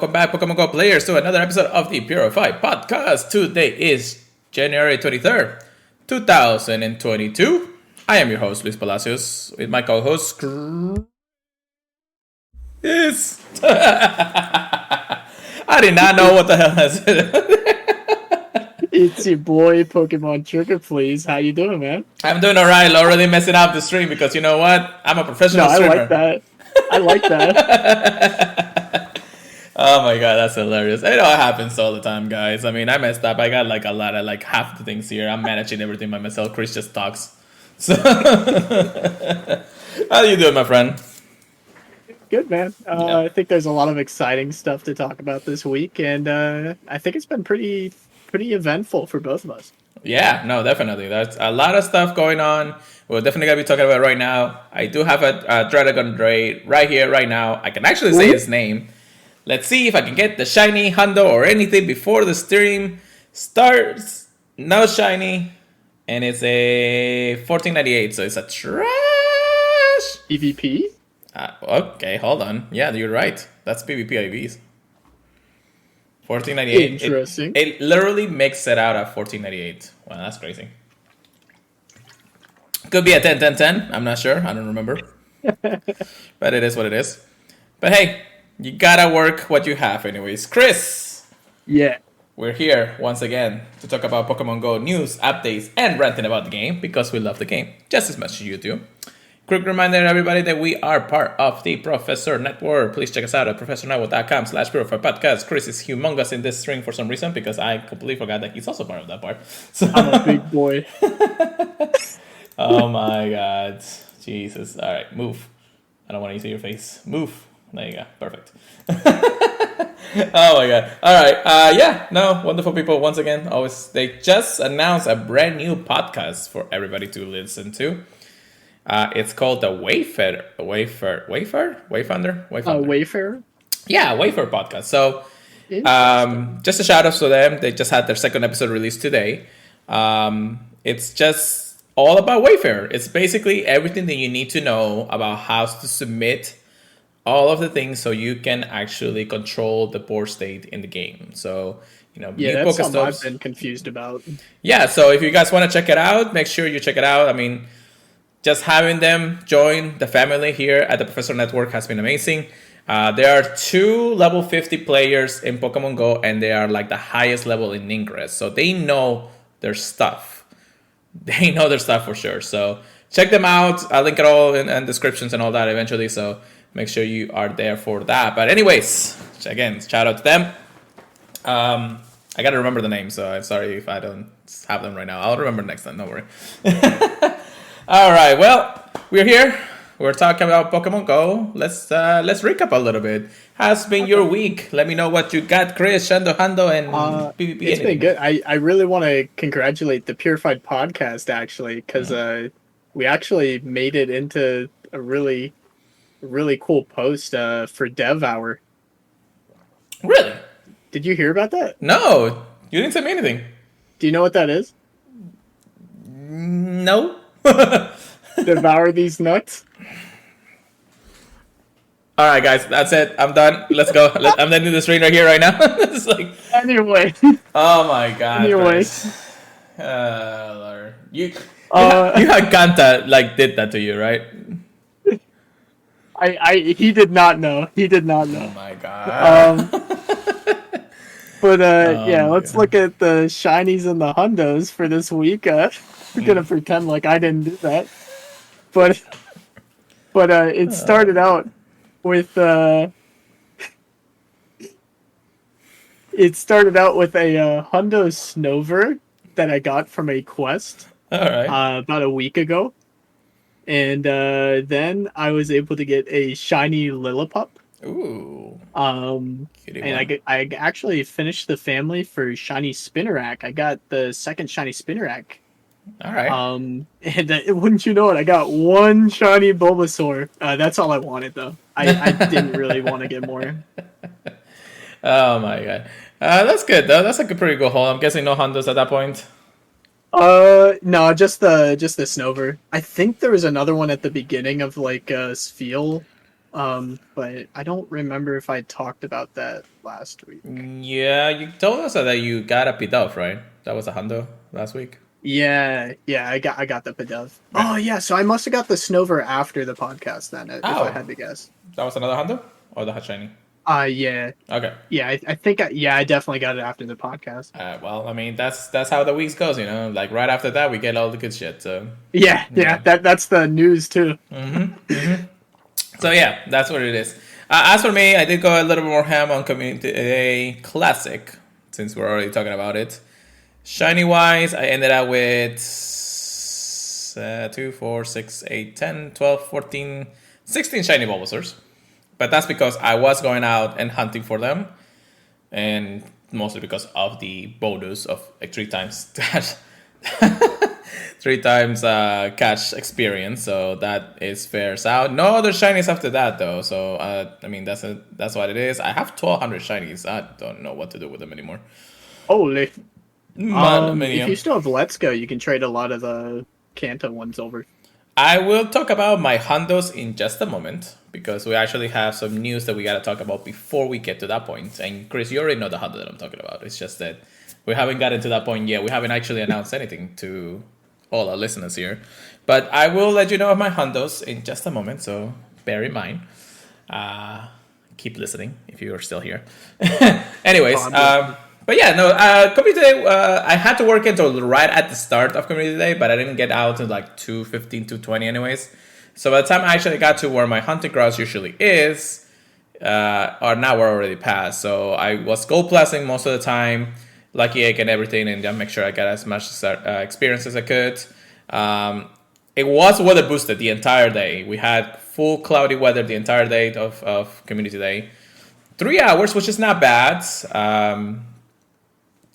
welcome back, Pokemon Go players, to another episode of the Purified podcast. Today is January 23rd, 2022. I am your host, Luis Palacios, with my co-host, Chris. I did not know what the hell I said. It's your boy, Pokemon Trigger, please. How you doing, man? I'm doing alright, already messing up the stream because you know what? I'm a professional streamer. I like that. I like that. Oh my god, that's hilarious. It all happens all the time, guys. I mean, I messed up. I got like a lot of like half the things here. I'm managing everything by myself. Chris just talks. So, how you doing, my friend? Good, man. I think there's a lot of exciting stuff to talk about this week, and I think it's been pretty eventful for both of us. Yeah, no, definitely. There's a lot of stuff going on. We're definitely going to be talking about it right now. I do have a Dragon Raid right here, right now. I can actually say his name. Let's see if I can get the shiny hundo or anything before the stream starts. No shiny. And it's a 1498, so it's a trash. PvP? Okay, hold on. Yeah, you're right. That's PvP IVs. 1498. Interesting. It literally makes it out at 1498. Wow, that's crazy. Could be a 10-10-10. I'm not sure. I don't remember. But it is what it is. But hey, you gotta work what you have anyways. Chris! Yeah. We're here once again to talk about Pokemon Go news, updates, and ranting about the game because we love the game just as much as you do. Quick reminder, everybody, that we are part of the Professor Network. Please check us out at professornetwork.com/Purified podcast. Chris is humongous in this string for some reason because I completely forgot that he's also part of that part. So I'm a big boy. Oh my god. Jesus. All right, move. I don't want to see your face. Move. There you go. Perfect. Oh my god. All right. Yeah. No. Wonderful people. Once again, always. They just announced a brand new podcast for everybody to listen to. It's called the Wayfarer. Yeah, Wayfarer podcast. So, just a shout out to them. They just had their second episode released today. It's just all about Wayfarer. It's basically everything that you need to know about how to submit all of the things so you can actually control the board state in the game. So, that's something I've been confused about. Yeah, so if you guys want to check it out, make sure you check it out. I mean, just having them join the family here at the Professor Network has been amazing. There are 2 level 50 players in Pokemon Go, and they are like the highest level in Ingress. So they know their stuff. They know their stuff for sure. So check them out. I'll link it all in descriptions and all that eventually. So make sure you are there for that. But anyways, again, shout out to them. I got to remember the name, so I'm sorry if I don't have them right now. I'll remember next time. Don't worry. All right, well, we're here. We're talking about Pokemon Go. Let's recap a little bit. How's been your week? Let me know what you got, Chris, Shando, Hando, and PvP. It's been good. I really want to congratulate the Purified podcast, actually, because we actually made it into a really cool post for Dev Hour. Really? Did you hear about that? No, you didn't send me anything. Do you know what that is? No. Devour these nuts. All right, guys, that's it. I'm done. Let's go. I'm ending the stream right here, right now. It's like, anyway. Oh my god. Anyway. Lord. You had Kanta like did that to you, right? He did not know. He did not know. Oh my god. But let's look at the shinies and the hundos for this week. We're gonna pretend like I didn't do that, but it started out with a Hundo Snover that I got from a quest about a week ago, and then I was able to get a shiny Lillipup. Ooh. And I actually finished the family for shiny Spinarak. I got the second shiny Spinarak. All right. And wouldn't you know it, I got 1 shiny Bulbasaur. That's all I wanted, though. I didn't really want to get more. Oh my god. That's good though. That's like a pretty good haul. I'm guessing no Hondos at that point. No, just the Snover. I think there was another one at the beginning of like Spheal But I don't remember if I talked about that last week. Yeah, you told us that you got a Pidove, right? That was a hundo last week. Yeah, I got the Pidove. Right. Oh yeah, so I must have got the Snover after the podcast then, if I Oh, had to guess. that was another hundo? Or the hot shiny? Yeah, Okay. yeah, I think I definitely got it after the podcast. Well, I mean, that's how the weeks goes, you know? Like, right after that, we get all the good shit, so... Yeah, Yeah. that's the news too. So yeah, that's what it is. As for me, I did go a little bit more ham on Community Day Classic, since we're already talking about it. Shiny wise, I ended up with 2, 4, 6, 8, 10, 12, 14, 16 shiny Bulbasaurs. But that's because I was going out and hunting for them, and mostly because of the bonus of like 3 times catch, 3 times catch experience. So that is fares out. No other shinies after that though. So I mean that's what it is. I have 1,200 shinies. I don't know what to do with them anymore. Holy. If Mania. you still have Let's Go, you can trade a lot of the Kanto ones over. I will talk about my hundos in just a moment because we actually have some news that we gotta talk about before we get to that point. And Chris, you already know the hundo that I'm talking about. It's just that we haven't gotten to that point yet. We haven't actually announced anything to all our listeners here. But I will let you know of my hundos in just a moment, so bear in mind. Uh, Keep listening if you are still here. Anyways, but yeah, no, Community Day, I had to work until right at the start of Community Day, but I didn't get out until like 2:15, 2:20 anyways. So by the time I actually got to where my hunting grounds usually is, or now we're already past. So I was gold blasting most of the time, lucky egg and everything, and just make sure I got as much experience as I could. It was weather boosted the entire day. We had full cloudy weather the entire day of Community Day. 3 hours, which is not bad.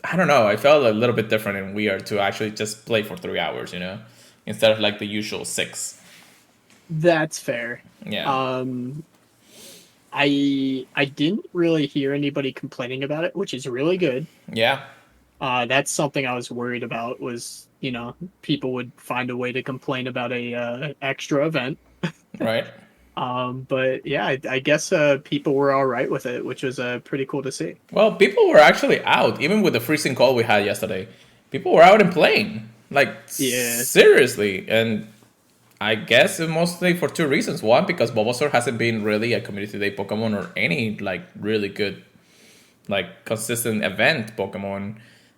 I don't know. I felt a little bit different and weird to actually just play for 3 hours, you know, instead of like the usual 6. That's fair. Yeah. I didn't really hear anybody complaining about it, which is really good. Yeah. That's something I was worried about was, people would find a way to complain about a extra event. Right. But yeah, I guess people were all right with it, which was pretty cool to see. Well, people were actually out, even with the freezing cold we had yesterday. People were out and playing, like Yeah. seriously, and I guess mostly for 2 reasons. One, because Bulbasaur hasn't been really a Community Day Pokemon or any like really good, like consistent event Pokemon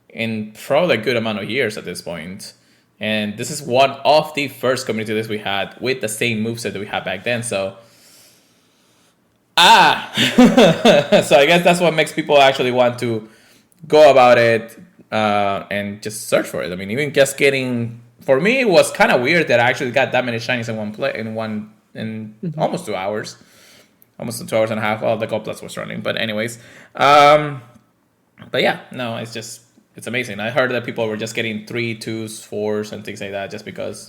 in probably a good amount of years at this point. And this is one of the first Community Days we had with the same moveset that we had back then. So so I guess that's what makes people actually want to go about it and just search for it. I mean, even just getting, for me, it was kind of weird that I actually got that many shinies in one play in almost 2 hours, almost 2 hours and a half. Well, the Gold Plus was running, but anyways, but yeah, no, it's amazing. I heard that people were just getting 3, 2s, 4s, and things like that just because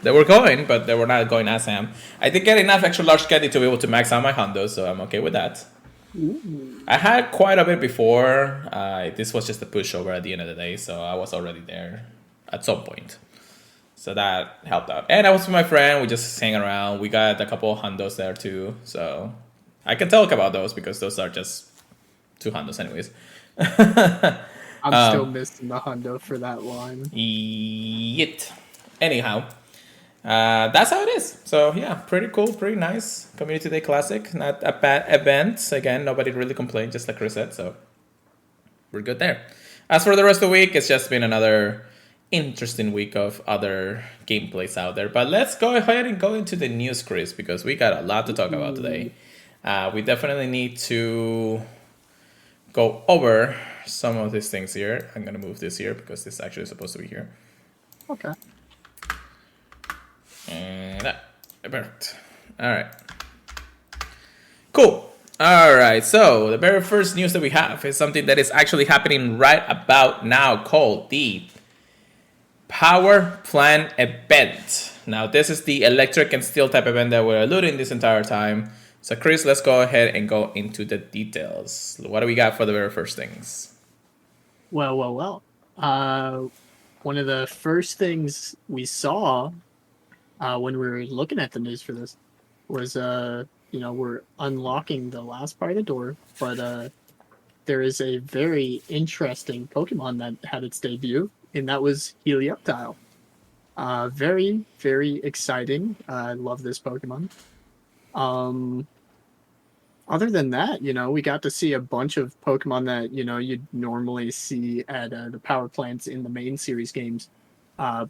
they were going, but they were not going as ham. I did get enough extra large candy to be able to max out my hundos, so I'm okay with that. Ooh. I had quite a bit before. This was just a pushover at the end of the day, so I was already there at some point. So that helped out. And I was with my friend. We just hang around. We got a couple of hundos there too. So I can talk about those because those are just 2 hundos anyways. I'm still missing the hundo for that one. Yet. Anyhow. That's how it is. So yeah, pretty cool, pretty nice. Community Day Classic, not a bad event. Again, nobody really complained, just like Chris said. So we're good there. As for the rest of the week, it's just been another interesting week of other gameplays out there. But let's go ahead and go into the news, Chris, because we got a lot to talk about today. We definitely need to go over some of these things here. I'm gonna move this here because this actually is supposed to be here. Okay. And perfect. All right. Cool. All right. So the very first news that we have is something that is actually happening right about now, called the Power Plant event. Now, this is the electric and steel type event that we're alluding this entire time. So, Chris, let's go ahead and go into the details. What do we got for the very first things? Well. One of the first things we saw when we were looking at the news for this was we're unlocking the last part of the door, but there is a very interesting Pokemon that had its debut, and that was Helioptile. Very, very exciting. I love this Pokemon. Um, Other than that, we got to see a bunch of Pokemon that, you'd normally see at the power plants in the main series games.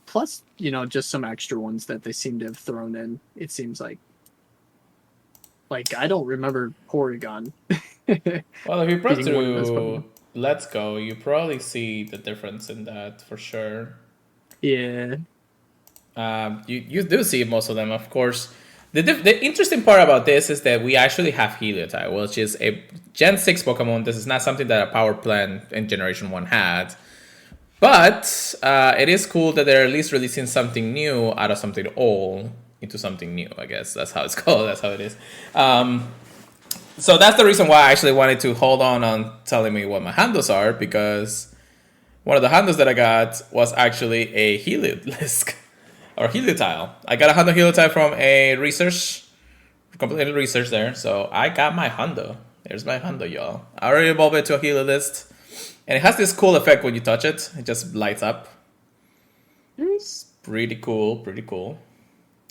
Plus, just some extra ones that they seem to have thrown in. It seems like I don't remember Porygon Well, if you brought being one of those to Pokemon. Let's Go, you probably see the difference in that for sure. Yeah. You do see most of them, of course. The interesting part about this is that we actually have Heliotide, which is a Gen 6 Pokemon. This is not something that a power plant in Generation 1 had. But it is cool that they're at least releasing something new out of something old into something new, I guess. That's how it's called. That's how it is. So that's the reason why I actually wanted to hold on telling me what my handles are, because one of the handles that I got was actually a Heliolisk or Heliotile. I got a Hondo Heliotile from a research, completely research there. So I got my Hondo. There's my Hondo, y'all. I already evolved it to a Heliolisk. And it has this cool effect when you touch it. It just lights up. It's pretty cool, pretty cool.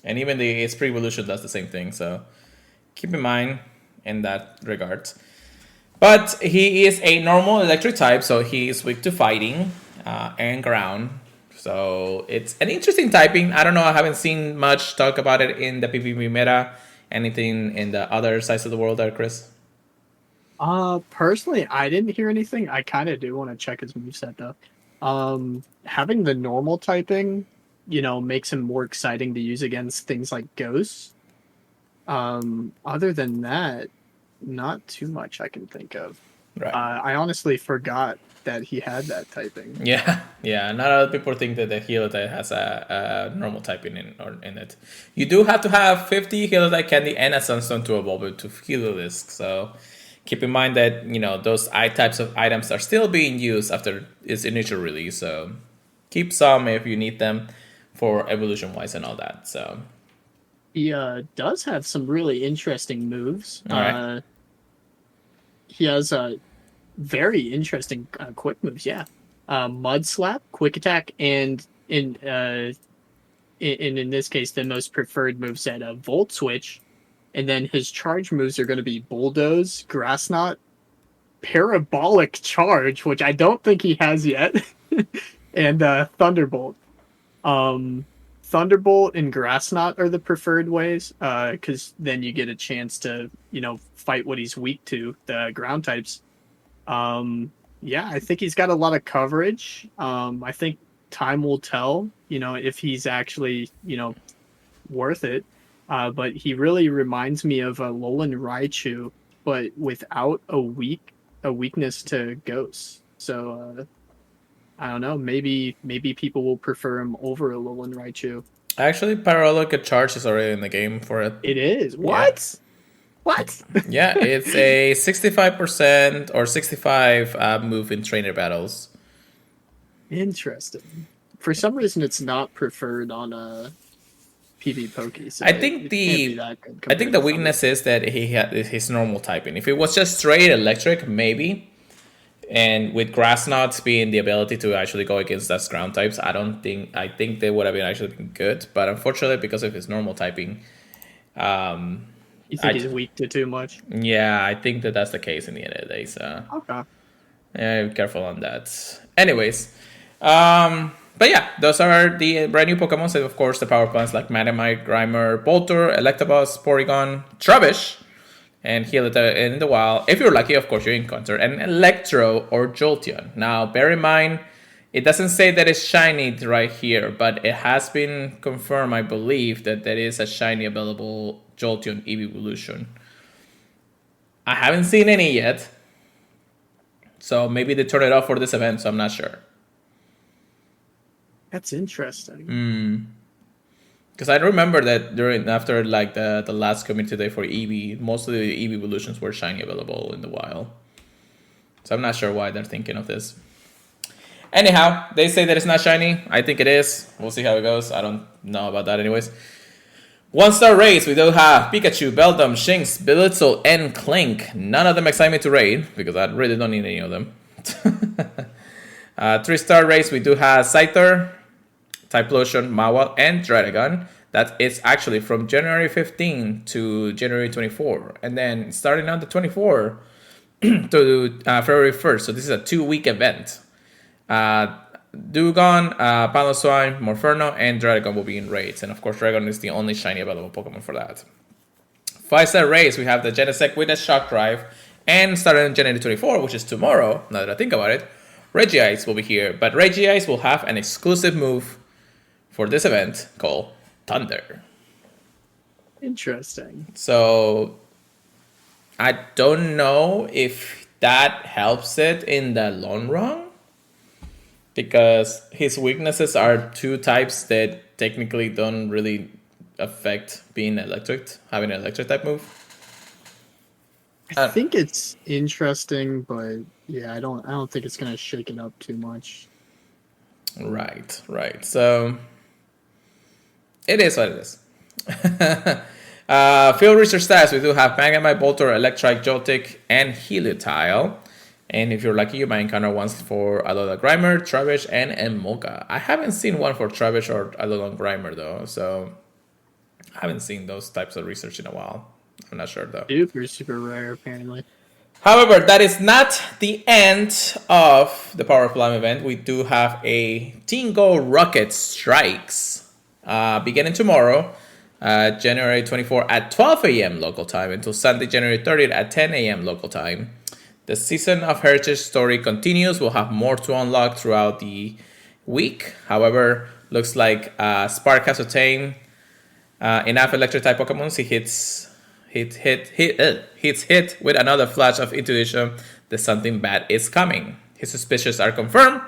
And even its pre-evolution does the same thing. So keep in mind in that regard. But he is a normal electric type, so he is weak to fighting and ground. So it's an interesting typing. I don't know. I haven't seen much talk about it in the PvP meta. Anything in the other sides of the world there, Chris? Personally, I didn't hear anything. I kind of do want to check his moveset though. Having the normal typing, makes him more exciting to use against things like ghosts. Other than that, not too much I can think of. Right. I honestly forgot that he had that typing. Yeah, yeah. Not a lot of people think that the Heliodite has a normal typing in it. You do have to have 50 Heliodite candy and a Sunstone to evolve it to Heliolisk. So keep in mind that those types of items are still being used after its initial release. So keep some if you need them for evolution wise and all that. So He does have some really interesting moves. all right. He has very interesting quick moves. Yeah, Mud Slap, Quick Attack, and in this case, the most preferred moveset, Volt Switch, and then his charge moves are going to be Bulldoze, Grass Knot, Parabolic Charge, which I don't think he has yet, and Thunderbolt. Thunderbolt and Grass Knot are the preferred ways, because then you get a chance to fight what he's weak to, the ground types. Yeah, I think he's got a lot of coverage. I think time will tell, if he's actually, worth it. But he really reminds me of a Alolan Raichu, but without a weakness to ghosts. So I don't know. Maybe people will prefer him over Alolan Raichu. Actually, Parabolic Charge is already in the game for it. It is. What? Yeah. What? Yeah, it's a 65% or 65 move in trainer battles. Interesting. For some reason, it's not preferred on a PvPoke. So I think the weakness is that he had his normal typing. If it was just straight electric, maybe. And with Grass Knots being the ability to actually go against that ground types, I think they would have been actually good. But unfortunately, because of his normal typing, you think he's weak to too much? Yeah, I think that's the case in the end of the day. So okay, yeah, be careful on that. Anyways, but yeah, those are the brand new Pokemon. So of course, the power plants like Magnemite, Grimer, Bolter, Electabuzz, Porygon, Trubbish, and Heliota in the wild. If you're lucky, of course, you encounter an Electro or Jolteon. Now, bear in mind, it doesn't say that it's shiny right here, but it has been confirmed, I believe, that there is a shiny available Jolteon evolution. I haven't seen any yet, so maybe they turn it off for this event, so I'm not sure. That's interesting. Because I remember that after like the last community day for Eevee, most of the Eevee evolutions were shiny available in the wild. So I'm not sure why they're thinking of this. Anyhow, they say that it's not shiny. I think it is. We'll see how it goes. I don't know about that anyways. 1-star raids, we do have Pikachu, Beldum, Shinx, Belittle, and Clink. None of them excite me to raid, because I really don't need any of them. 3-star raids, we do have Scyther, Typhlosion, Mawile, and Dradagon. That is actually from January 15 to January 24. And then starting on the 24 to February 1st. So this is a 2-week event. Dewgong, Piloswine, Morpherno, and Dradagon will be in raids. And of course, Dradagon is the only shiny available Pokemon for that. 5-star raids, we have the Genesect with a Shock Drive. And starting on January 24, which is tomorrow, now that I think about it, Regice will be here. But Regice will have an exclusive move for this event called Thunder. Interesting. So I don't know if that helps it in the long run, because his weaknesses are 2 types that technically don't really affect being electric, having an electric type move. I think it's interesting, but yeah, I don't think it's gonna shake it up too much. Right. So it is what it is. Field research stats, we do have Magnemite, Boltor, Electrike, Joltik, and Heliotile. And if you're lucky, you might encounter ones for Alola Grimer, Trubbish, and Emolga. I haven't seen one for Trubbish or Alola Grimer, though, so I haven't seen those types of research in a while. I'm not sure, though. Super rare, apparently. However, that is not the end of the Power Plum event. We do have a Tingo Rocket Strikes beginning tomorrow, January 24 at 12 a.m. local time until Sunday, January 30th at 10 a.m. local time. The Season of Heritage story continues. We'll have more to unlock throughout the week. However, looks like Spark has obtained enough electric type Pokemon. He hit with another flash of intuition that something bad is coming. His suspicions are confirmed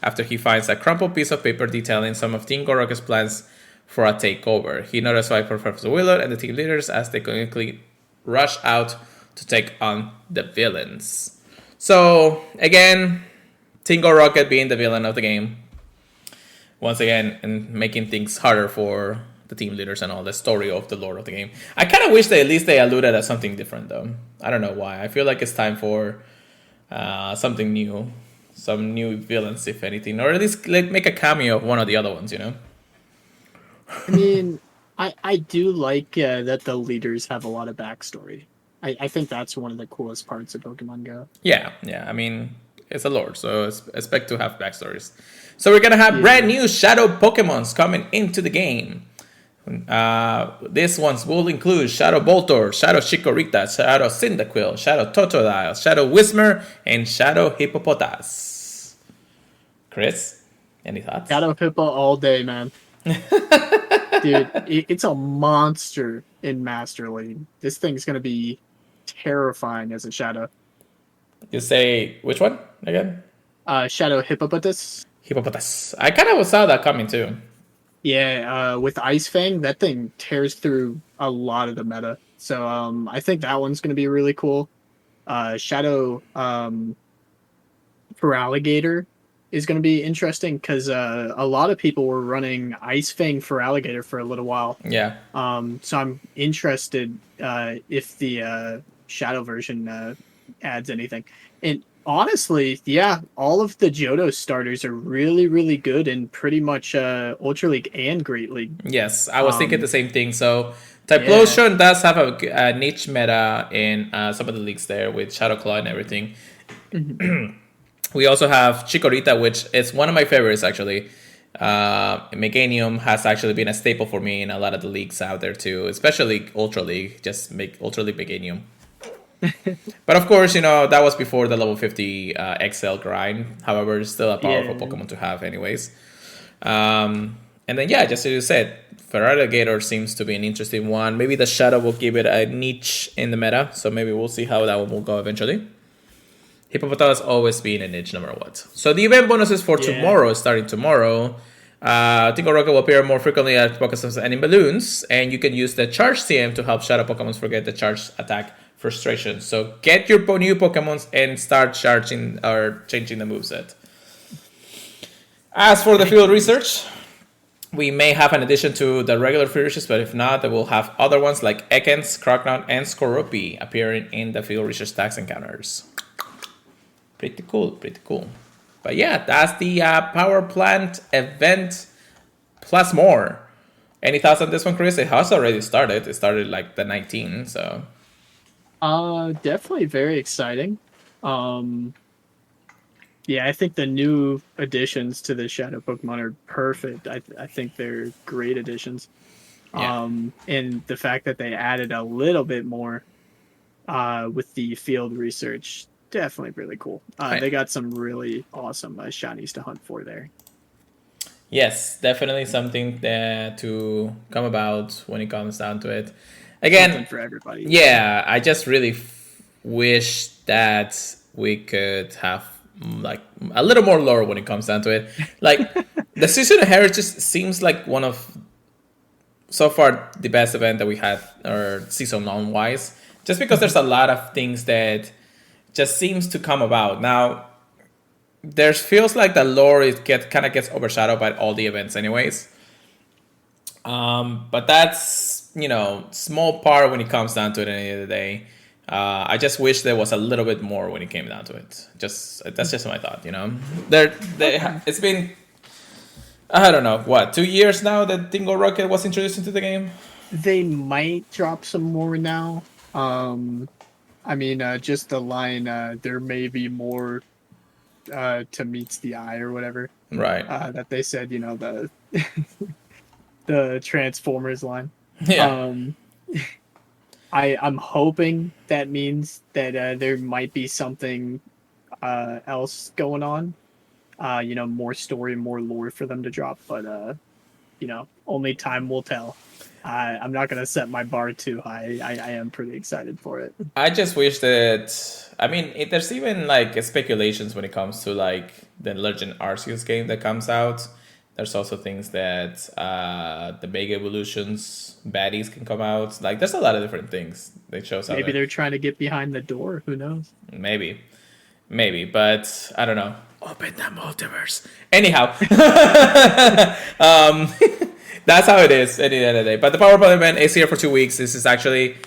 after he finds a crumpled piece of paper detailing some of Team Goroka's plans for a takeover. He notifies Professor Willard and the team leaders as they quickly rush out to take on the villains. So, again, Tingo Rocket being the villain of the game. Once again, and making things harder for the team leaders and all the story of the lore of the game. I kind of wish they alluded at something different, though. I don't know why. I feel like it's time for something new. Some new villains, if anything. Or at least make a cameo of one of the other ones, you know? I mean, I do like that the leaders have a lot of backstory. I think that's one of the coolest parts of Pokemon Go. Yeah. I mean, it's a lore, so expect to have backstories. So we're going to have brand new Shadow Pokemons coming into the game. These ones will include Shadow Boltor, Shadow Chikorita, Shadow Cyndaquil, Shadow Totodile, Shadow Whismur, and Shadow Hippopotas. Chris, any thoughts? Shadow Hippo all day, man. Dude, it's a monster in Master League. This thing's going to be terrifying as a Shadow. You say, which one again? Shadow Hippopotas. Hippopotas. I kind of saw that coming too. Yeah, with Ice Fang, that thing tears through a lot of the meta. So I think that one's going to be really cool. Shadow Feraligatr is going to be interesting because a lot of people were running Ice Fang Feraligatr for a little while. Yeah. So I'm interested if the Shadow version adds anything. And honestly, yeah, all of the Johto starters are really, really good in pretty much Ultra League and Great League. Yes, I was thinking the same thing. So Typhlosion does have a niche meta in some of the leagues there with Shadow Claw and everything. Mm-hmm. We also have Chikorita, which is one of my favorites, actually. Meganium has actually been a staple for me in a lot of the leagues out there, too, especially Ultra League. Just make Ultra League Meganium. But of course, that was before the level 50 XL grind. However, it's still a powerful Pokemon to have anyways. And then, just as you said, Feraligatr seems to be an interesting one. Maybe the Shadow will give it a niche in the meta. So maybe we'll see how that one will go eventually. Hippopotas always being a niche no matter what. So the event bonuses for tomorrow, starting tomorrow. Tingo Rocket will appear more frequently at Pokestops and in balloons. And you can use the Charge TM to help Shadow Pokemon forget the Charge Attack Frustration. So get your new Pokemons and start charging or changing the moveset. As for the field research, we may have an addition to the regular field research, but if not, then we'll have other ones like Ekans, Croconaut, and Skorupi appearing in the field research tax encounters. Pretty cool, pretty cool. But yeah, that's the power plant event plus more. Any thoughts on this one, Chris? It has already started. It started like the 19th, so. Definitely very exciting. Yeah, I think the new additions to the Shadow Pokemon are perfect. I think they're great additions. Yeah. And the fact that they added a little bit more with the field research, definitely really cool. They got some really awesome shinies to hunt for there. Yes, definitely something to come about when it comes down to it. Again, something for everybody. Yeah, I just really wish that we could have like a little more lore when it comes down to it. Like the Season of Heritage just seems like one of so far the best event that we had, or season long wise, just because there's a lot of things that just seems to come about now. There feels like the lore kind of gets overshadowed by all the events anyways, but that's small part when it comes down to it at the end of the day. I just wish there was a little bit more when it came down to it. That's just my thought. It's been, I don't know, what, 2 years now that Dingo Rocket was introduced into the game? They might drop some more now. I mean, just the line, there may be more to meets the eye or whatever. Right. That they said, the the Transformers line. Yeah. I'm hoping that means that there might be something else going on. More story, more lore for them to drop, but only time will tell. I'm not gonna set my bar too high. I am pretty excited for it. I just wish that. I mean, there's even like speculations when it comes to like the Legend Arceus game that comes out. There's also things that the Mega Evolutions baddies can come out. Like, there's a lot of different things that shows out. Maybe they're trying to get behind the door. Who knows? Maybe, but I don't know. Open the multiverse. Anyhow, that's how it is at the end of the day. But the Power Plant event is here for 2 weeks. This is actually,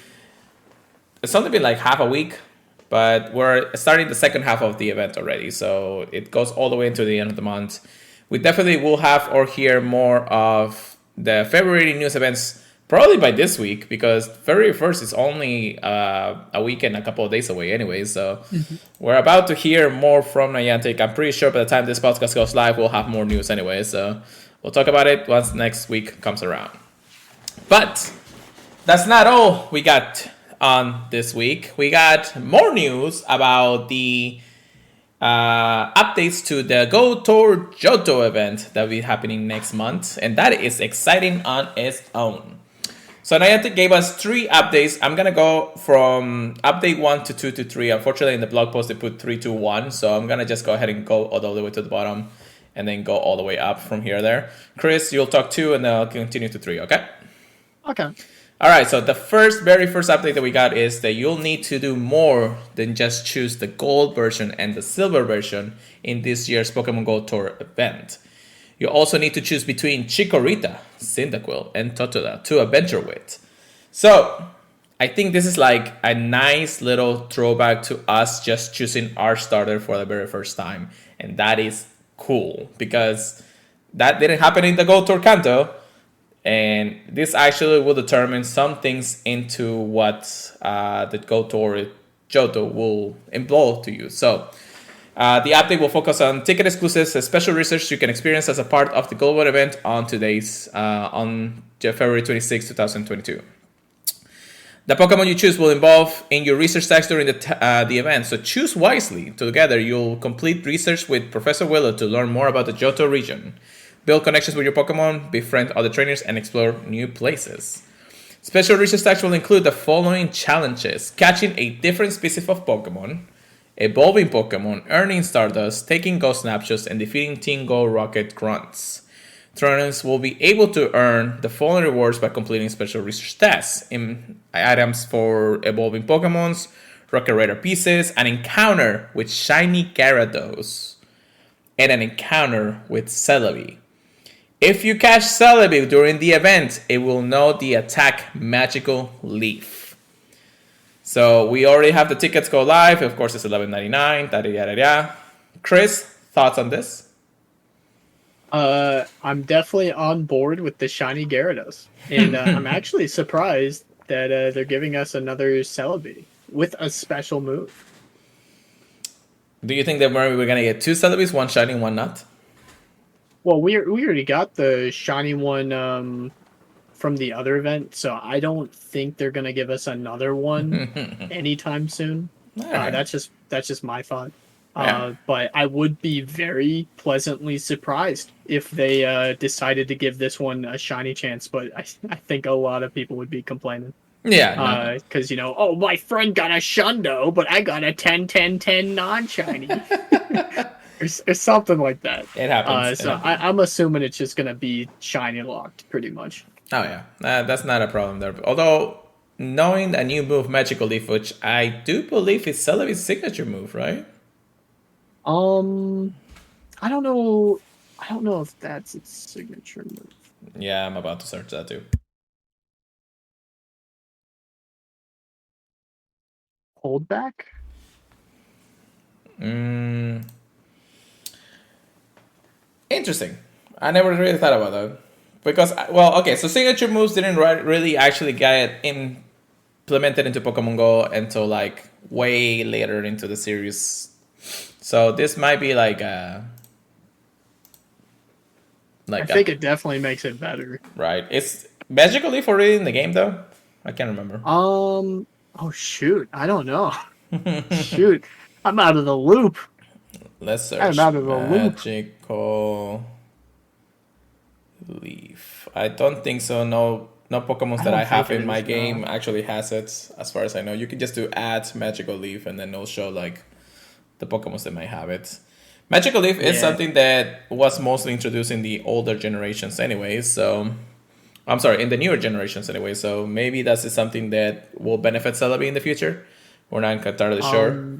it's only been like half a week, but we're starting the second half of the event already. So it goes all the way into the end of the month. We definitely will have or hear more of the February news events probably by this week, because February 1st is only a week and a couple of days away anyway. So we're about to hear more from Niantic. I'm pretty sure by the time this podcast goes live, we'll have more news anyway. So we'll talk about it once next week comes around. But that's not all we got on this week. We got more news about the updates to the Go Tour Johto event that will be happening next month, and that is exciting on its own. So Niantic gave us 3 updates. I'm gonna go from update 1 to 2 to 3. Unfortunately, in the blog post they put 3 to 1, so I'm gonna just go ahead and go all the way to the bottom, and then go all the way up from here there. Chris, you'll talk 2, and then I'll continue to 3. Okay. Okay. All right, so the very first update that we got is that you'll need to do more than just choose the gold version and the silver version in this year's Pokemon Go Tour event. You also need to choose between Chikorita, Cyndaquil, and Totodile to adventure with. So, I think this is like a nice little throwback to us just choosing our starter for the very first time. And that is cool, because that didn't happen in the Go Tour Kanto. And this actually will determine some things into what the Go Tour Johto will employ to you. So the update will focus on ticket exclusives, special research you can experience as a part of the global event on February 26, 2022. The Pokemon you choose will involve in your research tags during the event, so choose wisely. Together, you'll complete research with Professor Willow to learn more about the Johto region. Build connections with your Pokemon, befriend other trainers, and explore new places. Special research tags will include the following challenges: catching a different species of Pokemon, evolving Pokemon, earning Stardust, taking Go snapshots, and defeating Team Go Rocket Grunts. Trainers will be able to earn the following rewards by completing special research tasks: items for evolving Pokemons, Rocket Raider pieces, an encounter with Shiny Gyarados, and an encounter with Celebi. If you catch Celebi during the event, it will know the attack magical leaf. So we already have the tickets go live. Of course, it's $11.99. Yada yada yada. Chris, thoughts on this? I'm definitely on board with the shiny Gyarados, and I'm actually surprised that they're giving us another Celebi with a special move. Do you think that we're gonna get two Celebis, one shiny, one not? Well, we already got the shiny one from the other event, so I don't think they're gonna give us another one anytime soon. Right. That's just my thought. Yeah. But I would be very pleasantly surprised if they decided to give this one a shiny chance. But I think a lot of people would be complaining. Yeah. Because, oh, my friend got a Shundo, but I got a 10-10-10 non-shiny. or something like that. It happens. So I'm assuming it's just going to be shiny locked, pretty much. Oh, yeah. That's not a problem there. Although, knowing a new move, Magical Leaf, which I do believe is Celebi's signature move, right? I don't know. I don't know if that's its signature move. Yeah, I'm about to search that too. Hold back? Interesting. I never really thought about that. Because, well, okay, so signature moves didn't really actually get implemented into Pokemon Go until like way later into the series. So this might be like a... I think it definitely makes it better. Right. Is Magical Leaf already in the game, though? I can't remember. Oh, shoot. I don't know. Shoot. I'm out of the loop. Let's search. I'm out of the loop. Magical Leaf. I don't think so. No Pokemon that I have in my game actually has it, as far as I know. You can just do add Magical Leaf, and then it'll show like the Pokemon that might have it. Magical Leaf is something that was mostly introduced in the older generations anyway, so... I'm sorry, in the newer generations anyway, so maybe that's something that will benefit Celebi in the future. We're not entirely sure.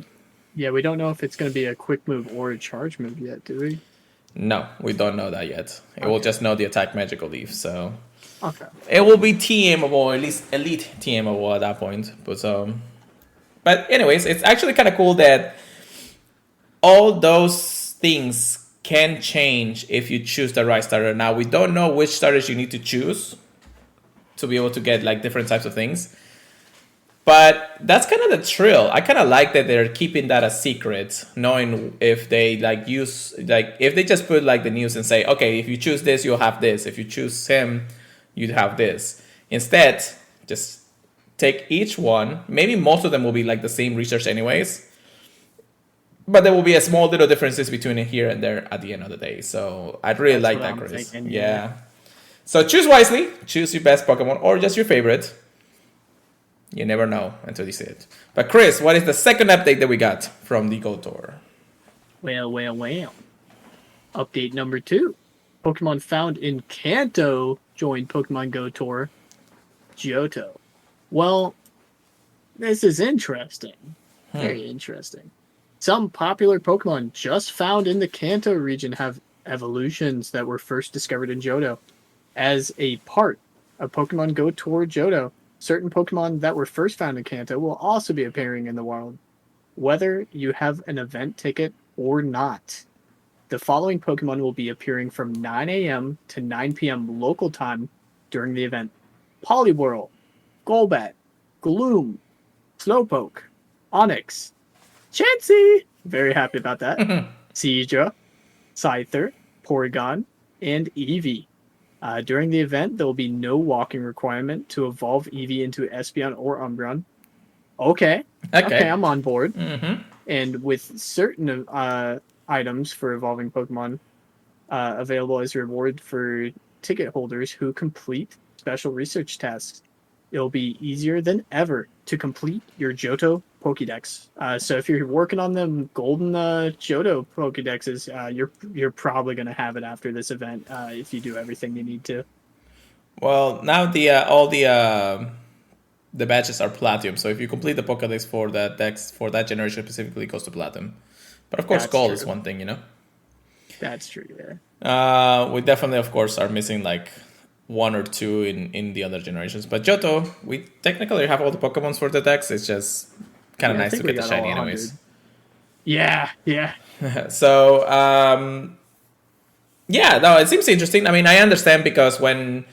Yeah, we don't know if it's going to be a quick move or a charge move yet, do we? No, we don't know that yet. It will just know the attack Magical Leaf, so... Okay. It will be TMable, at least elite TMable at that point. But anyways, it's actually kind of cool that all those things can change if you choose the right starter. Now, we don't know which starters you need to choose to be able to get like different types of things. But that's kind of the thrill. I kind of like that they're keeping that a secret, knowing if they like use, like if they just put like the news and say, okay, if you choose this, you'll have this. If you choose him, you'd have this. Instead, just take each one. Maybe most of them will be like the same research anyways. But there will be a small little differences between it here and there at the end of the day. So I'd really like that, Chris. Thinking, yeah. So choose wisely. Choose your best Pokemon or just your favorite. You never know until you see it. But Chris, what is the second update that we got from the Go Tour? Well. Update number 2. Pokemon found in Kanto joined Pokemon Go Tour. Johto. Well, this is interesting. Very interesting. Some popular Pokemon just found in the Kanto region have evolutions that were first discovered in Johto. As a part of Pokemon Go Tour Johto, certain Pokemon that were first found in Kanto will also be appearing in the wild, whether you have an event ticket or not. The following Pokemon will be appearing from 9 a.m. to 9 p.m. local time during the event. Poliwhirl, Golbat, Gloom, Slowpoke, Onix, Chansey, very happy about that, Seadra, Scyther, Porygon, and Eevee. During the event, there will be no walking requirement to evolve Eevee into Espeon or Umbreon. Okay, I'm on board. And with certain items for evolving Pokemon available as a reward for ticket holders who complete special research tasks, it'll be easier than ever to complete your Johto Pokédex. So if you're working on them golden Johto Pokédexes, you're probably going to have it after this event if you do everything you need to. Well, now all the badges are platinum, so if you complete the Pokédex for that generation specifically, it goes to platinum. But of course, gold is one thing, you know. That's true. Yeah. We definitely, of course, are missing like one or two in the other generations. But Johto, we technically have all the Pokemons for the decks. It's just kind of Yeah, I nice to think we get the got all shiny, anyways. 100. Yeah, yeah. So, yeah, no, it seems interesting. I mean, I understand because when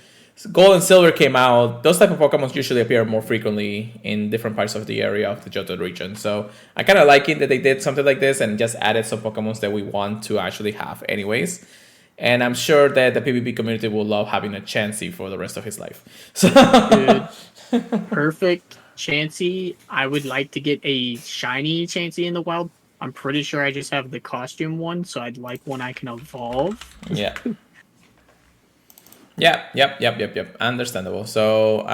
Gold and Silver came out, those type of Pokemon usually appear more frequently in different parts of the area of the Johto region. So I kind of like it that they did something like this and just added some Pokemons that we want to actually have, anyways. And I'm sure that the PvP community will love having a Chansey for the rest of his life. So, Dude, perfect Chansey. I would like to get a shiny Chansey in the wild. I'm pretty sure I just have the costume one, so I'd like one I can evolve. yeah. Yep. Understandable. So,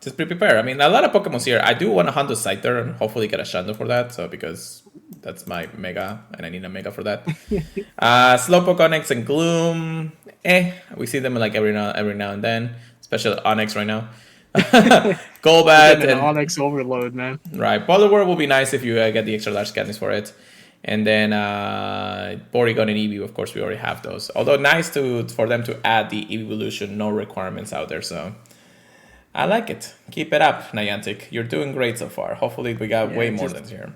just be prepared. I mean, a lot of Pokemon here. I do want to hunt a Scyther and hopefully get a Shando for that. So, because that's my Mega, and I need a Mega for that. Slowpoke, Onyx, and Gloom. We see them like every now and then, especially Onyx right now. Golbat An and Onyx overload, man. right. Poliwhirl will be nice if you get the extra large caddies for it. And then Porygon and Eevee, of course, we already have those. Although nice for them to add the evolution, no requirements out there. So I like it. Keep it up, Niantic. You're doing great so far. Hopefully we got way more than here.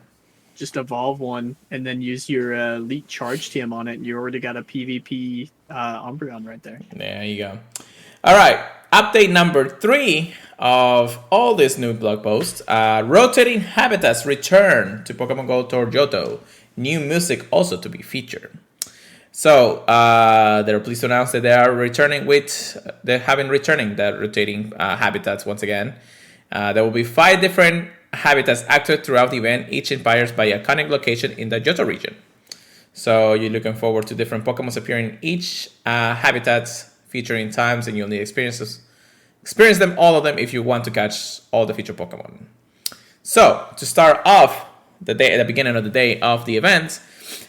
Just evolve one and then use your elite charge TM on it, and you already got a PvP Umbreon right there. There you go. All right. Update number 3 of all these new blog posts. Rotating habitats return to Pokemon Go Tour Johto. New music also to be featured. So they're pleased to announce that they're returning the rotating habitats once again. There will be 5 different habitats active throughout the event, each inspired by a iconic location in the Johto region. So you're looking forward to different Pokemon appearing in each habitat featuring times, and you'll need experience them, all of them, if you want to catch all the featured Pokemon. So to start off the day at the beginning of the day of the event,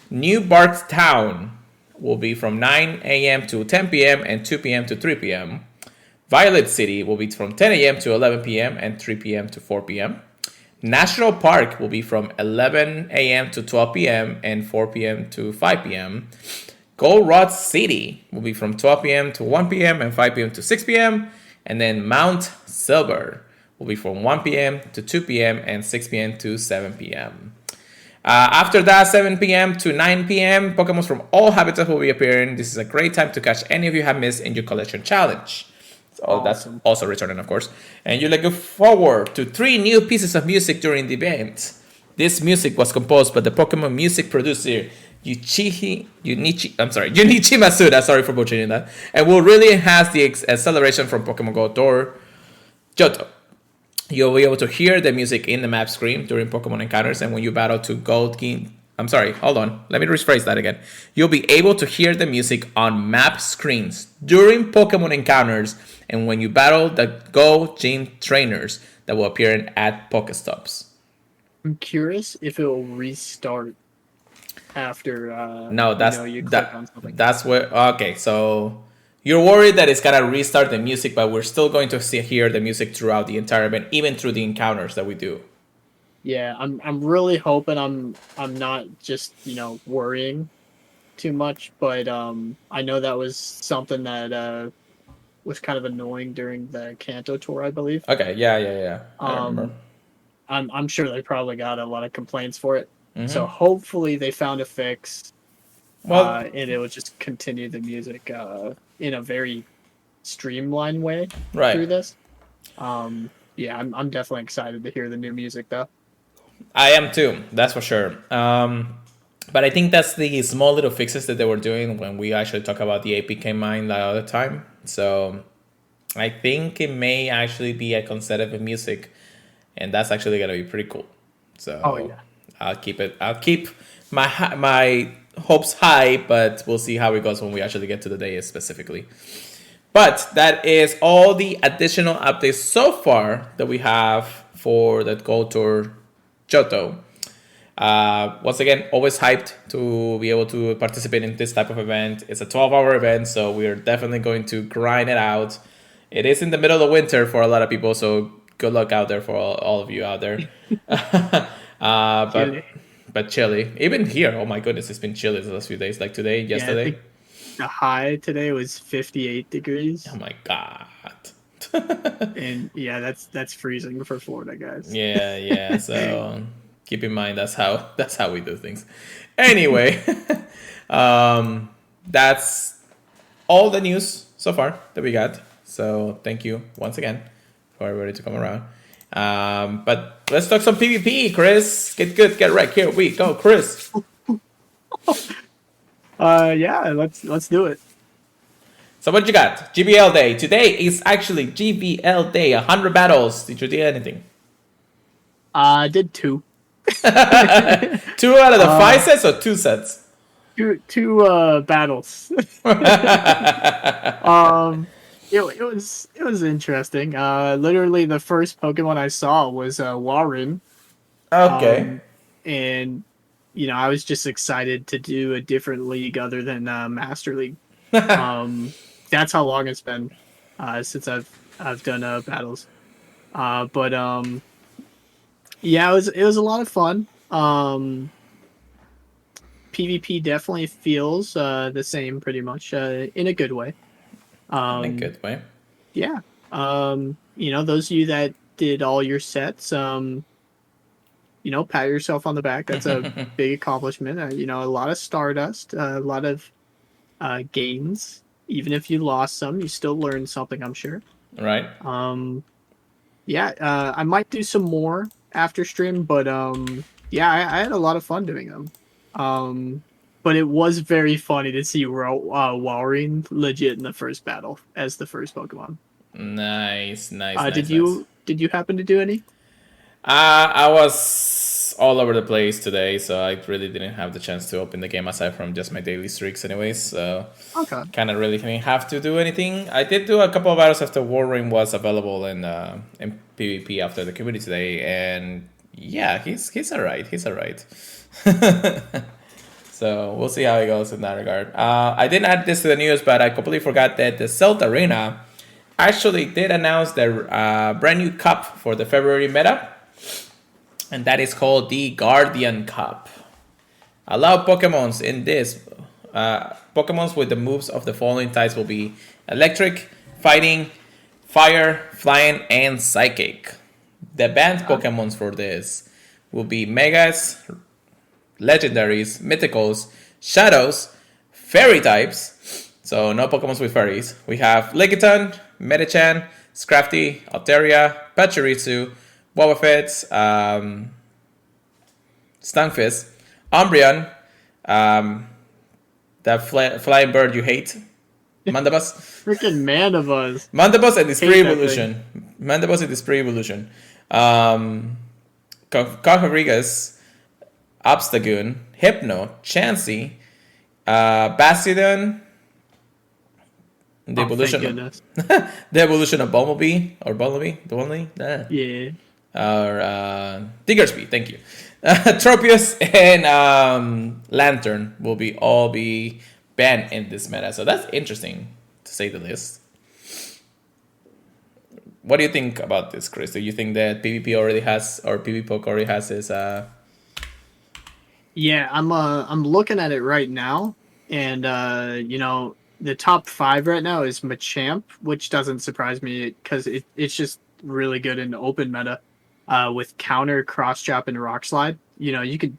New Bark Town will be from 9 a.m. to 10 p.m. and 2 p.m. to 3 p.m. Violet City will be from 10 a.m. to 11 p.m. and 3 p.m. to 4 p.m. National Park will be from 11 a.m. to 12 p.m. and 4 p.m. to 5 p.m. Golrod City will be from 12 p.m. to 1 p.m. and 5 p.m. to 6 p.m. And then Mount Silver will be from 1 p.m. to 2 p.m. and 6 p.m. to 7 p.m. After that, 7 p.m. to 9 p.m., Pokemon from all habitats will be appearing. This is a great time to catch any of you have missed in your collection challenge. So awesome. That's also returning, of course. And you look forward to 3 new pieces of music during the event. This music was composed by the Pokemon music producer Junichi Masuda, sorry for butchering that, and will really enhance the acceleration from Pokemon Go Tour Johto. You'll be able to hear the music in the map screen during Pokemon encounters, and when you battle to Gold King... I'm sorry, hold on. Let me rephrase that again. You'll be able to hear the music on map screens during Pokemon encounters, and when you battle the Go Gym trainers that will appear at Pokestops. I'm curious if it will restart after no, that's you click on something. That's what. Okay, so you're worried that it's gonna restart the music, but we're still going to hear the music throughout the entire event, even through the encounters that we do. Yeah, I'm really hoping I'm not just worrying too much, but I know that was something that was kind of annoying during the Kanto tour, I believe. Okay, yeah. I remember. I'm sure they probably got a lot of complaints for it. Mm-hmm. So hopefully they found a fix. Well, and it will just continue the music in a very streamlined way through this. Yeah, I'm definitely excited to hear the new music though. I am too, that's for sure. But I think that's the small little fixes that they were doing when we actually talk about the APK mine the other time. So I think it may actually be a concept of music, and that's actually gonna be pretty cool. So yeah. I'll keep my hopes high, but we'll see how it goes when we actually get to the day specifically. But that is all the additional updates so far that we have for that Gold Tour Johto. Once again, always hyped to be able to participate in this type of event. It's a 12-hour event, so we're definitely going to grind it out. It is in the middle of winter for a lot of people, so good luck out there for all of you out there. But but chilly. Even here, oh my goodness, it's been chilly the last few days. Like today, Yeah, I yesterday. think the high today was 58 Oh degrees. my god. And yeah, that's freezing for Florida guys. Yeah, yeah. So keep in mind that's how we do things. Anyway, um, that's all the news so far that we got. So thank you once again for everybody to come around. But let's talk some PvP, Chris. Get good, get right. Here we go, Chris. Yeah, let's do it. So what you got? GBL day. Today is actually GBL day. 100 battles. Did you do anything? I did two. 2 out of the 5 sets or 2 sets? Two battles. um it was interesting. Literally the first Pokemon I saw was Warren. Okay. And I was just excited to do a different league other than Master League. That's how long it's been since I've done battles. But yeah, it was a lot of fun. PvP definitely feels the same, pretty much, in a good way. In a Um, good way. yeah. Those of you that did all your sets, pat yourself on the back. That's a big accomplishment. A lot of Stardust, a lot of gains. Even if you lost some, you still learned something, I'm sure. Right. Yeah, I might do some more after stream, but yeah, I had a lot of fun doing them. But it was very funny to see Walrein legit in the first battle as the first Pokemon. Nice, nice, Did nice, nice. you happen to do any? I was all over the place today, so I really didn't have the chance to open the game aside from just my daily streaks, anyways. So Okay. kind of really didn't have to do anything. I did do a couple of battles after Warring was available in PvP after the community day, and yeah, he's alright. He's alright. So we'll see how it goes in that regard. I didn't add this to the news, but I completely forgot that the Celt Arena actually did announce their brand new cup for the February meta, and that is called the Guardian Cup. Allow Pokemons in this. Pokemons with the moves of the following types will be Electric, Fighting, Fire, Flying, and Psychic. The banned Pokemons for this will be Megas, Legendaries, Mythicals, Shadows, Fairy types. So no Pokemons with fairies. We have Lickitung, Metachan, Scrafty, Altaria, Pachirisu, Wobbuffet, Stunfisk, Umbreon, that flying bird you hate, Mandibus. Freaking Mandibuzz. Mandibus and its Hate that pre-evolution. Mandibus and its pre-evolution. Cocorigus, Obstagoon, Hypno, Chansey, Bastiodon, the evolution, Goodness. the evolution of Bumblebee or Bumblebee, Yeah. or Diggersby. Thank you. Tropius and Lantern will all be banned in this meta, so that's interesting to say the least. What do you think about this, Chris? Do you think that PvP already has, or PvPoke already has this? Yeah, I'm looking at it right now, and the top 5 right now is Machamp, which doesn't surprise me because it's just really good in open meta. With counter, cross chop, and rock slide, you can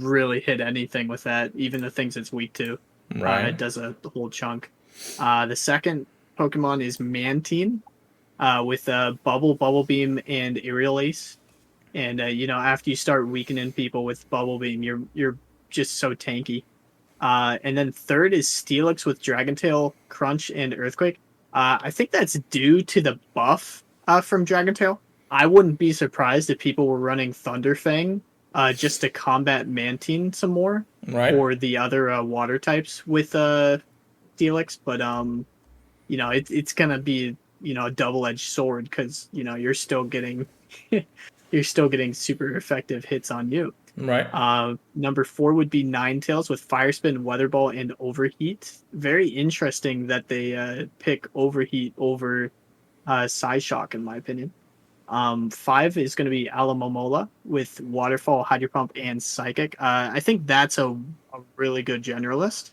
really hit anything with that, even the things it's weak to. Right. It does a whole chunk. The second Pokemon is Mantine, with Bubble Beam, and Aerial Ace. And after you start weakening people with Bubble Beam, you're just so tanky. And then third is Steelix with Dragon Tail, Crunch, and Earthquake. I think that's due to the buff from Dragon Tail. I wouldn't be surprised if people were running Thunder Fang just to combat Mantine some more, Right. or the other water types with Steelix. But it's gonna be a double-edged sword because you're still getting you're still getting super effective hits on you. Right. Number 4 would be Ninetales with Fire Spin, Weather Ball, and Overheat. Very interesting that they pick Overheat over Psyshock, in my opinion. 5 is going to be Alamomola with Waterfall, Hydro Pump, and Psychic. I think that's a really good generalist.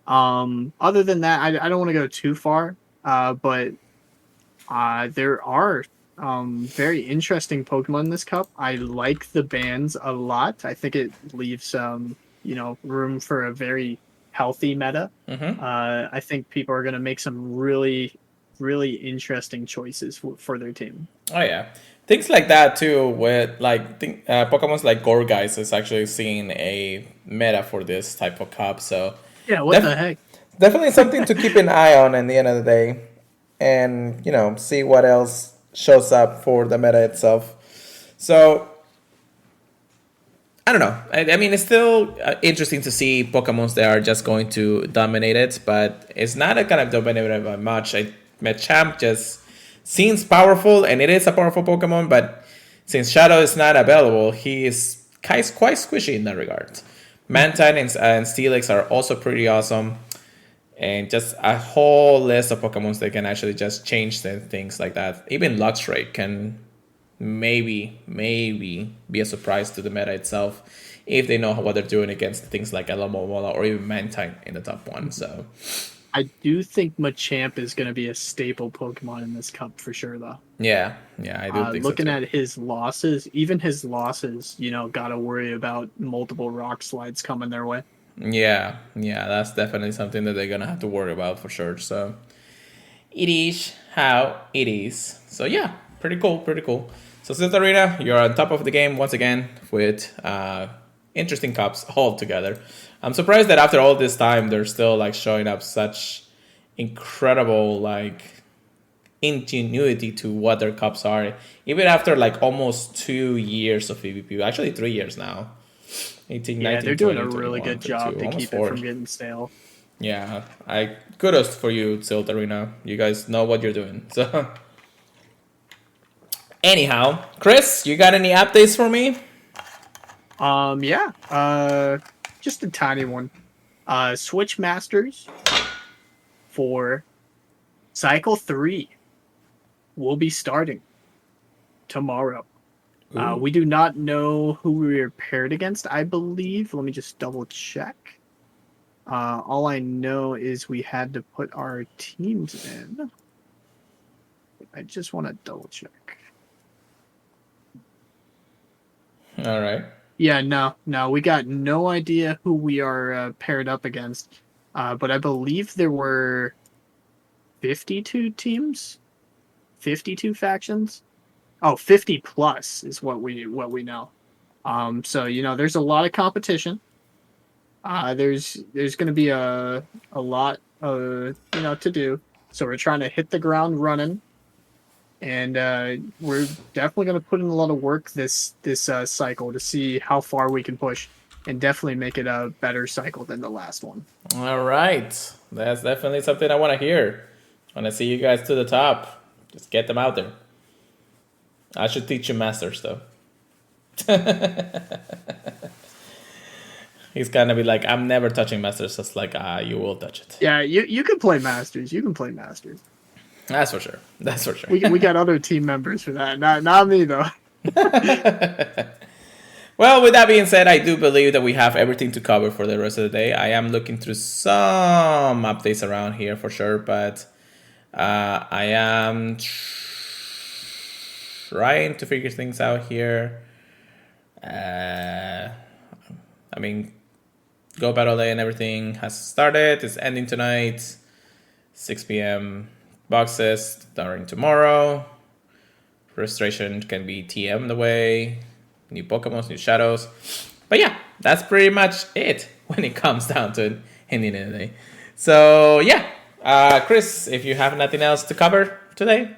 Other than that, I don't want to go too far, but there are very interesting Pokemon in this cup. I like the bans a lot. I think it leaves room for a very healthy meta. Mm-hmm. I think people are going to make some really, really interesting choices for their team. Oh yeah, things like that too. With Pokemon's like Gorgeist is actually seeing a meta for this type of cup. So Yeah, what the def- heck? definitely something to keep an eye on in the end of the day, and see what else shows up for the meta itself. So I don't know. I mean, it's still interesting to see Pokemons that are just going to dominate it, but it's not a kind of dominated by much. Machamp just seems powerful, and it is a powerful Pokemon, but since Shadow is not available, he is quite squishy in that regard. Mantine and Steelix are also pretty awesome, and just a whole list of Pokemons that can actually just change things like that. Even Luxray can maybe be a surprise to the meta itself if they know what they're doing against things like Alamomola or even Mantine in the top one. So I do think Machamp is going to be a staple Pokemon in this cup for sure, though. yeah, I do think so Looking too. at his losses, even his losses, got to worry about multiple rock slides coming their way. Yeah, that's definitely something that they're gonna have to worry about for sure. So it is how it is. So yeah, pretty cool. So Arena, you're on top of the game once again with interesting cups all together. I'm surprised that after all this time, they're still like showing up such incredible like ingenuity to what their cups are, even after like almost 2 years of PvP. Actually, 3 years now. 18, Yeah, 19, they're doing 20, a really 21, good 22, job to almost keep it 4. from getting stale. Yeah, I kudos for you, Silt Arena. You guys know what you're doing. So, anyhow, Chris, you got any updates for me? Yeah, just a tiny one. Switch Masters for Cycle 3 will be starting tomorrow. Ooh. We do not know who we are paired against, I believe. Let me just double check. All I know is we had to put our teams in. I just want to double check. All right. Yeah, no, we got no idea who we are paired up against. But I believe there were 52 teams, 52 factions. Oh, 50 plus is what we know. So there's a lot of competition. There's going to be a lot to do. So we're trying to hit the ground running, and we're definitely going to put in a lot of work this cycle to see how far we can push, and definitely make it a better cycle than the last one. All right. That's definitely something I want to hear. I want to see you guys to the top. Just get them out there. I should teach you Masters, though. He's gonna be like, I'm never touching Masters. It's like, you will touch it. Yeah, you can play Masters. You can play Masters. That's for sure. That's for sure. We got other team members for that. Not me though. Well, with that being said, I do believe that we have everything to cover for the rest of the day. I am looking through some updates around here for sure, but I am trying to figure things out here. I mean, Go Battle Day and everything has started. It's ending tonight, 6 p.m. Boxes starting tomorrow. Registration can be TM the way. New Pokemon, new Shadows. But yeah, that's pretty much it when it comes down to it in the end of the day. So yeah, Chris, if you have nothing else to cover today?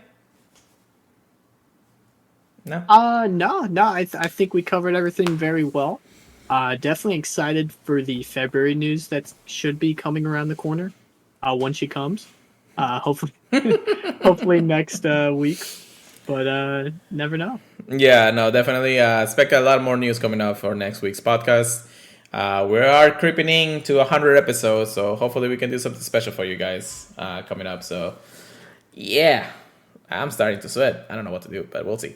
No? No. I think we covered everything very well. Definitely excited for the February news that should be coming around the corner. When she comes. Hopefully, hopefully next week. But never know. Yeah, no, definitely expect a lot more news coming up for next week's podcast. We are creeping into 100 episodes, so hopefully we can do something special for you guys coming up. So, yeah, I'm starting to sweat. I don't know what to do, but we'll see.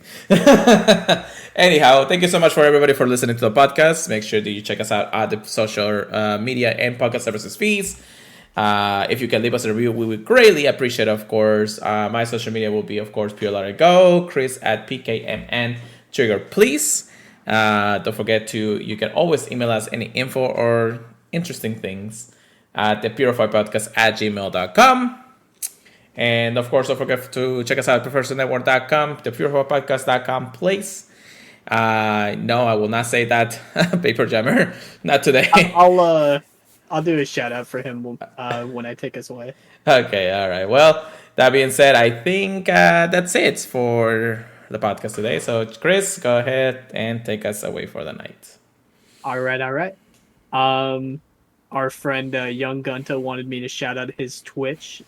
Anyhow, thank you so much for everybody for listening to the podcast. Make sure that you check us out at the social media and podcast services feeds. If you can leave us a review, we would greatly appreciate it, of course. My social media will be, of course, Go, Chris at PKMN Trigger, please. Don't forget you can always email us any info or interesting things at the purifiedpodcast at gmail.com. And of course, don't forget to check us out at professornetwork.com, thepurifiedpodcast.com, please. No, I will not say that. Paper Jammer, not today. I'll do a shout out for him when I take us away. Okay, all right. Well, that being said, I think that's it for the podcast today. So, Chris, go ahead and take us away for the night. All right. Our friend Young Gunta wanted me to shout out his Twitch.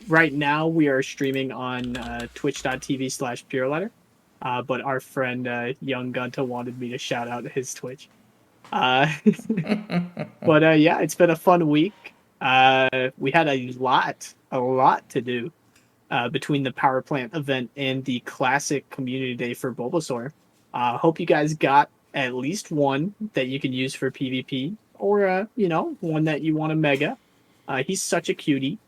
Right now, we are streaming on twitch.tv/pureletter. But our friend Young Gunta wanted me to shout out his Twitch. But yeah, it's been a fun week. We had a lot to do between the power plant event and the classic community day for Bulbasaur. Hope you guys got at least one that you can use for PvP, or one that you want to mega. He's such a cutie,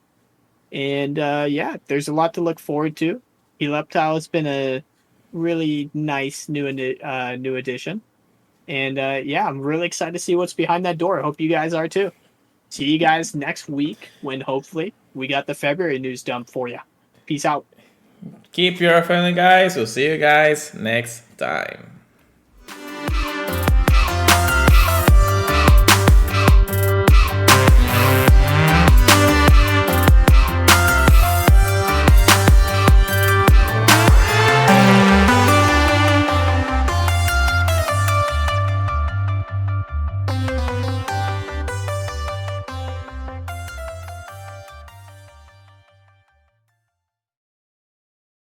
and yeah, there's a lot to look forward to. Eleptile has been a really nice new addition. And yeah, I'm really excited to see what's behind that door. I hope you guys are too. See you guys next week when hopefully we got the February news dump for you. Peace out. Keep your family, guys. We'll see you guys next time.